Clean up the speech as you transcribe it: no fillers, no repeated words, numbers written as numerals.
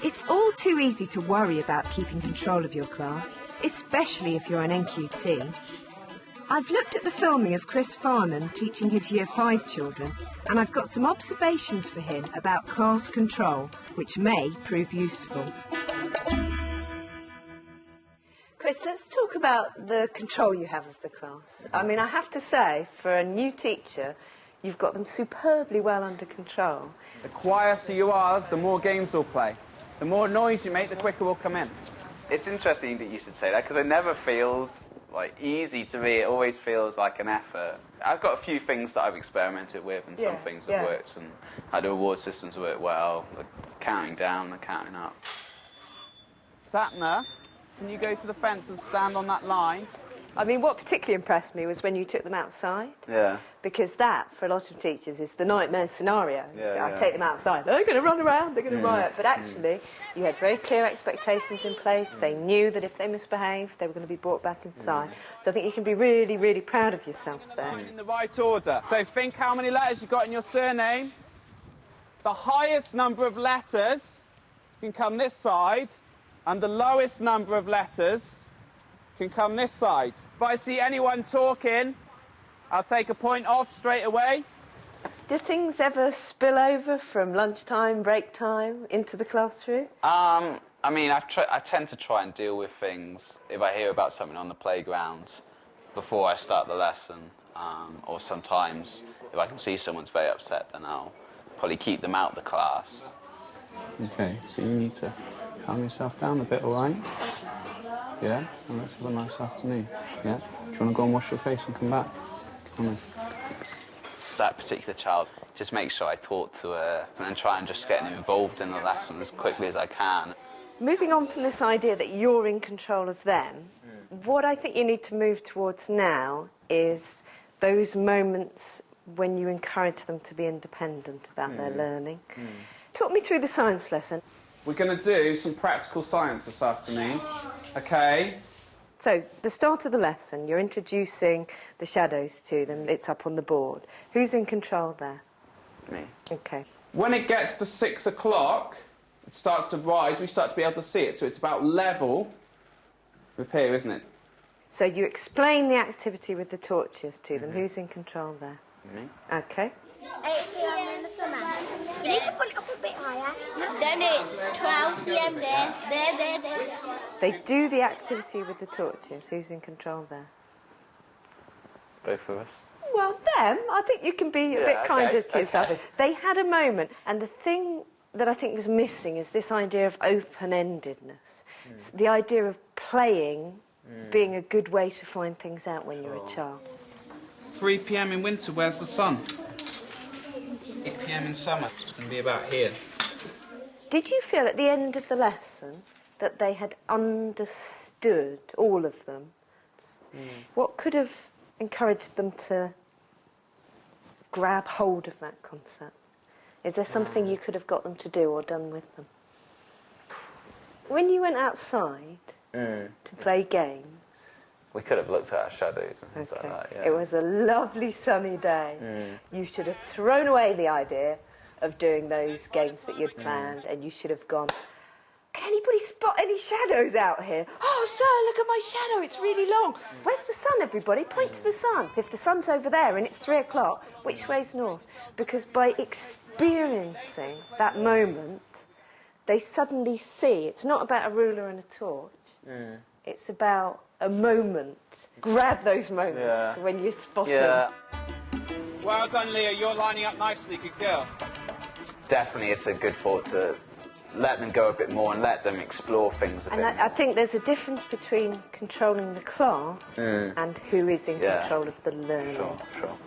It's all too easy to worry about keeping control of your class, especially if you're an NQT. I've looked at the filming of Chris Farnan teaching his Year 5 children, and I've got some observations for him about class control, which may prove useful. Chris, let's talk about the control you have of the class. I mean, I have to say, for a new teacher, you've got them superbly well under control. The quieter you are, the more games we'll play. The more noise you make, the quicker we'll come in. It's interesting that you should say that, because it never feels easy to me. It always feels like an effort. I've got a few things that I've experimented with, and some things have worked, and how the reward systems work well, the counting down, the counting up. Sapna, can you go to the fence and stand on that line? I mean, what particularly impressed me was when you took them outside. Yeah. Because that, for a lot of teachers, is the nightmare scenario. Yeah, I take them outside, they're going to run around, they're going to riot. But actually, you had very clear expectations in place. They knew that if they misbehaved, they were going to be brought back inside. So I think you can be really, really proud of yourself there. In the right order. So think how many letters you've got in your surname. The highest number of letters can come this side, and the lowest number of letters can come this side. If I see anyone talking, I'll take a point off straight away. Do things ever spill over from lunchtime, break time, into the classroom? I mean, I tend to try and deal with things if I hear about something on the playground before I start the lesson. Or sometimes, if I can see someone's very upset, then I'll probably keep them out of the class. OK, so you need to calm yourself down a bit, all right? Yeah? And let's have a nice afternoon. Yeah? Do you want to go and wash your face and come back? Come on. That particular child, just make sure I talk to her and then try and just get involved in the lesson as quickly as I can. Moving on from this idea that you're in control of them, what I think you need to move towards now is those moments when you encourage them to be independent about their learning. Talk me through the science lesson. We're going to do some practical science this afternoon, OK? So, the start of the lesson, you're introducing the shadows to them. It's up on the board. Who's in control there? Me. OK. When it gets to 6 o'clock, it starts to rise, we start to be able to see it. So it's about level with here, isn't it? So you explain the activity with the torches to them. Who's in control there? Me. OK. 8 p.m. in the summer. You need to put it up a bit higher. Then it's 12 p.m. there. They do the activity with the torches. Who's in control there? Both of us. Well, them. I think you can be a bit kinder to yourself. They had a moment, and the thing that I think was missing is this idea of open-endedness. The idea of playing being a good way to find things out when you're a child. 3 p.m. in winter, where's the sun? 8 p.m. in summer, it's going to be about here. Did you feel at the end of the lesson that they had understood, all of them? What could have encouraged them to grab hold of that concept? Is there something you could have got them to do or done with them? When you went outside to play games... We could have looked at our shadows and things like that, yeah. It was a lovely sunny day. You should have thrown away the idea of doing those games that you'd planned, and you should have gone, can anybody spot any shadows out here? Oh, sir, look at my shadow, it's really long. Where's the sun, everybody? Point to the sun. If the sun's over there and it's 3 o'clock, which way's north? Because by experiencing that moment, they suddenly see. It's not about a ruler and a torch. It's about a moment. Grab those moments when you spot them. Well done, Leah. You're lining up nicely. Good girl. Definitely, it's a good thought to let them go a bit more and let them explore things a bit more. I think there's a difference between controlling the class and who is in control of the learning. Sure.